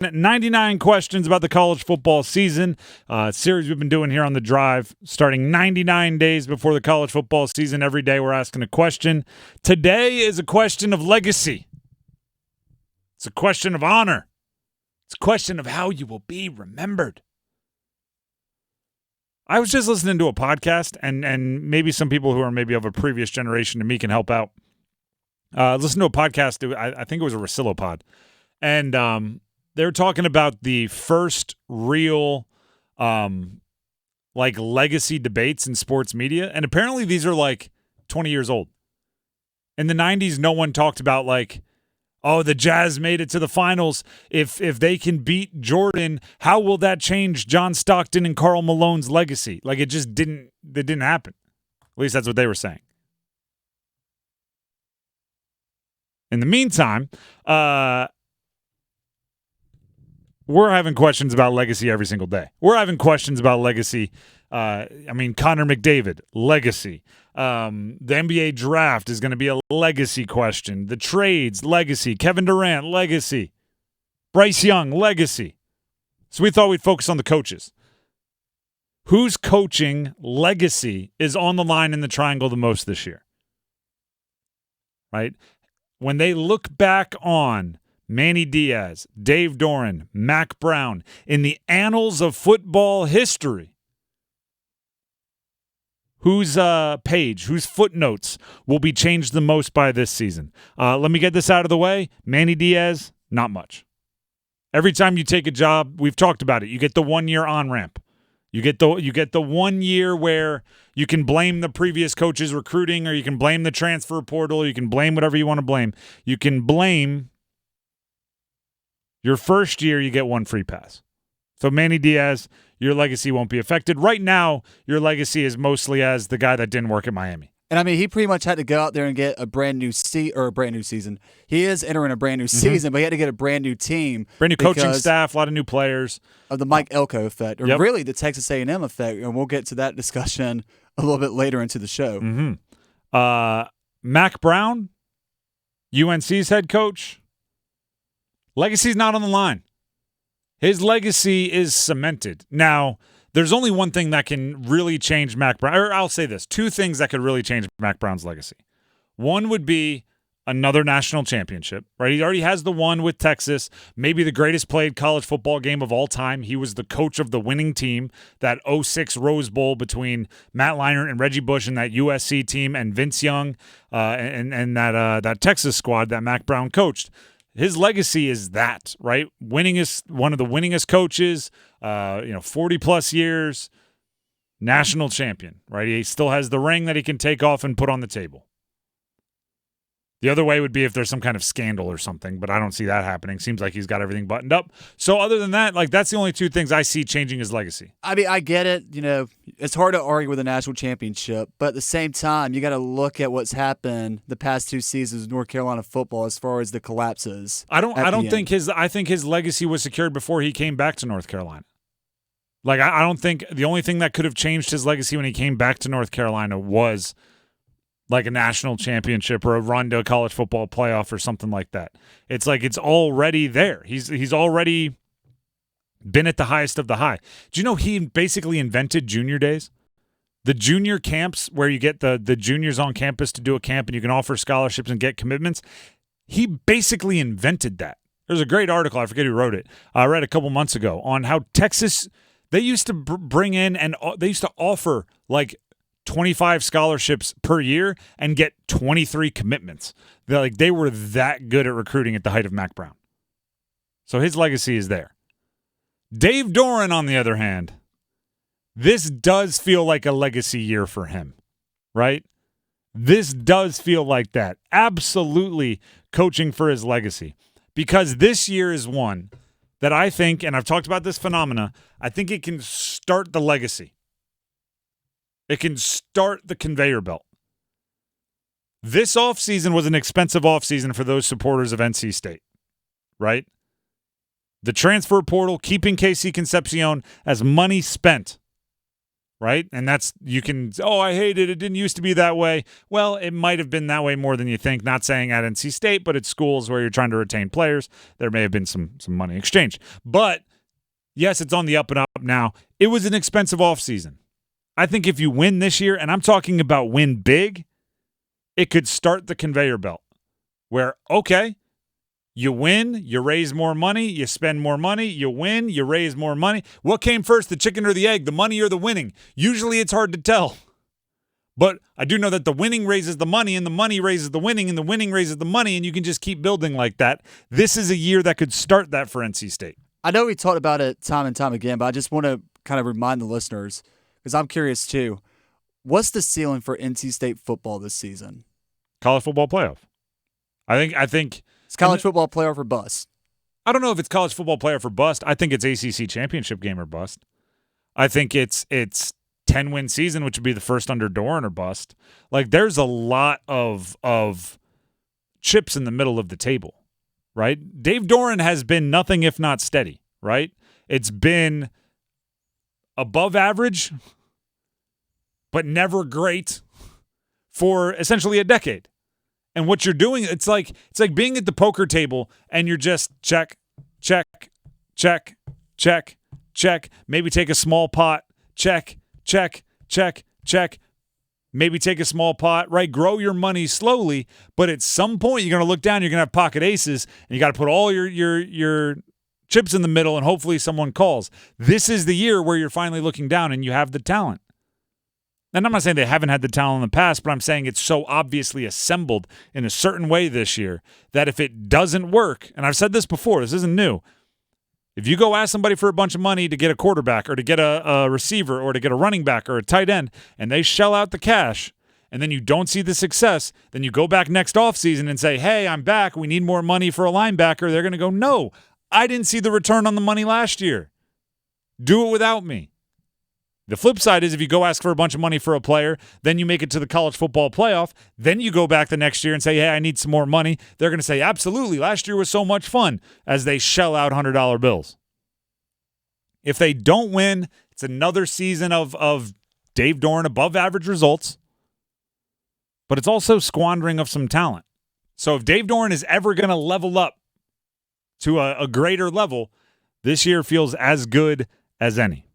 99 questions about the college football season. Series we've been doing here on The Drive, starting 99 days before the college football season. Every day we're asking a question. Today is a question of legacy. It's a question of honor. It's a question of how you will be remembered. I was just listening to a podcast, and maybe some people who are maybe of a previous generation to me can help out. Listen to a podcast, I think it was a Rosillo pod, and they were talking about the first real legacy debates in sports media, and apparently these are like 20 years old. In the 90s, no one talked about the Jazz made it to the finals. If they can beat Jordan, how will that change John Stockton and Karl Malone's legacy? It just didn't happen. At least that's what they were saying. In the meantime, we're having questions about legacy every single day. We're having questions about legacy. Connor McDavid, legacy. The NBA draft is going to be a legacy question. The trades, legacy. Kevin Durant, legacy. Bryce Young, legacy. So we thought we'd focus on the coaches. Whose coaching legacy is on the line in the triangle the most this year? Right? When they look back on Manny Diaz, Dave Doran, Mac Brown, in the annals of football history, whose page, whose footnotes will be changed the most by this season? Let me get this out of the way. Manny Diaz, not much. Every time you take a job, we've talked about it, you get the 1 year on-ramp. You get the 1 year where you can blame the previous coach's recruiting, or you can blame the transfer portal, you can blame whatever you want to blame. You can blame your first year, you get one free pass. So Manny Diaz, your legacy won't be affected. Right now, your legacy is mostly as the guy that didn't work at Miami. And he pretty much had to go out there and get a brand new season. He is entering a brand new season, but he had to get a brand new team, brand new coaching staff, a lot of new players. Of the Mike Elko effect, or really the Texas A&M effect, and we'll get to that discussion a little bit later into the show. Mac Brown, UNC's head coach, legacy's not on the line. His legacy is cemented. Now, there's only one thing that can really change Mac Brown. Or I'll say this. Two things that could really change Mac Brown's legacy. One would be another national championship, right? He already has the one with Texas, maybe the greatest played college football game of all time. He was the coach of the winning team, that 06 Rose Bowl between Matt Leinart and Reggie Bush and that USC team and Vince Young and that Texas squad that Mac Brown coached. His legacy is that, right? Winningest, one of the winningest coaches, 40-plus years, national champion, right? He still has the ring that he can take off and put on the table. The other way would be if there's some kind of scandal or something, but I don't see that happening. Seems like he's got everything buttoned up. So other than that, that's the only two things I see changing his legacy. I get it. It's hard to argue with a national championship, but at the same time, you got to look at what's happened the past two seasons of North Carolina football as far as the collapses. I think his legacy was secured before he came back to North Carolina. I don't think the only thing that could have changed his legacy when he came back to North Carolina was a national championship or a run to a college football playoff or something like that. It's it's already there. He's already been at the highest of the high. Do you know he basically invented junior days? The junior camps where you get the juniors on campus to do a camp and you can offer scholarships and get commitments. He basically invented that. There's a great article, I forget who wrote it, I read a couple months ago, on how Texas, they used to bring in and they used to offer 25 scholarships per year and get 23 commitments. They were that good at recruiting at the height of Mac Brown. So his legacy is there. Dave Doran, on the other hand, this does feel like a legacy year for him, right? This does feel like that. Absolutely coaching for his legacy. Because this year is one that I think, and I've talked about this phenomena, I think it can start the legacy. It can start the conveyor belt. This offseason was an expensive offseason for those supporters of NC State, right? The transfer portal, keeping KC Concepcion as money spent. right? And that's, you can, I hate it. It didn't used to be that way. Well, it might have been that way more than you think. Not saying at NC State, but at schools where you're trying to retain players, there may have been some money exchanged. But yes, it's on the up and up now. It was an expensive offseason. I think if you win this year, and I'm talking about win big, it could start the conveyor belt where, okay, you win, you raise more money, you spend more money, you win, you raise more money. What came first, the chicken or the egg, the money or the winning? Usually it's hard to tell. But I do know that the winning raises the money, and the money raises the winning, and the winning raises the money, and you can just keep building like that. This is a year that could start that for NC State. I know we talked about it time and time again, but I just want to kind of remind the listeners, because I'm curious too. What's the ceiling for NC State football this season? College football playoff. I think It's college football playoff or bust. I don't know if it's college football playoff or bust. I think it's ACC championship game or bust. I think it's 10-win season, which would be the first under Doran or bust. Like, there's a lot of chips in the middle of the table, right? Dave Doran has been nothing if not steady, right? It's been above average, but never great for essentially a decade. And what you're doing, it's like being at the poker table and you're just check, check, check, check, check. Maybe take a small pot, check, check, check, check. Maybe take a small pot, right? Grow your money slowly, but at some point you're going to look down, you're going to have pocket aces, and you got to put all your chips in the middle, and hopefully someone calls. This is the year where you're finally looking down and you have the talent. And I'm not saying they haven't had the talent in the past, but I'm saying it's so obviously assembled in a certain way this year that if it doesn't work, and I've said this before, this isn't new. If you go ask somebody for a bunch of money to get a quarterback or to get a receiver or to get a running back or a tight end, and they shell out the cash, and then you don't see the success, then you go back next offseason and say, hey, I'm back. We need more money for a linebacker. They're going to go, no, I didn't see the return on the money last year. Do it without me. The flip side is if you go ask for a bunch of money for a player, then you make it to the college football playoff, then you go back the next year and say, hey, I need some more money. They're going to say, absolutely, last year was so much fun, as they shell out $100 bills. If they don't win, it's another season of Dave Doran above average results, but it's also squandering of some talent. So if Dave Doran is ever going to level up to a greater level, this year feels as good as any.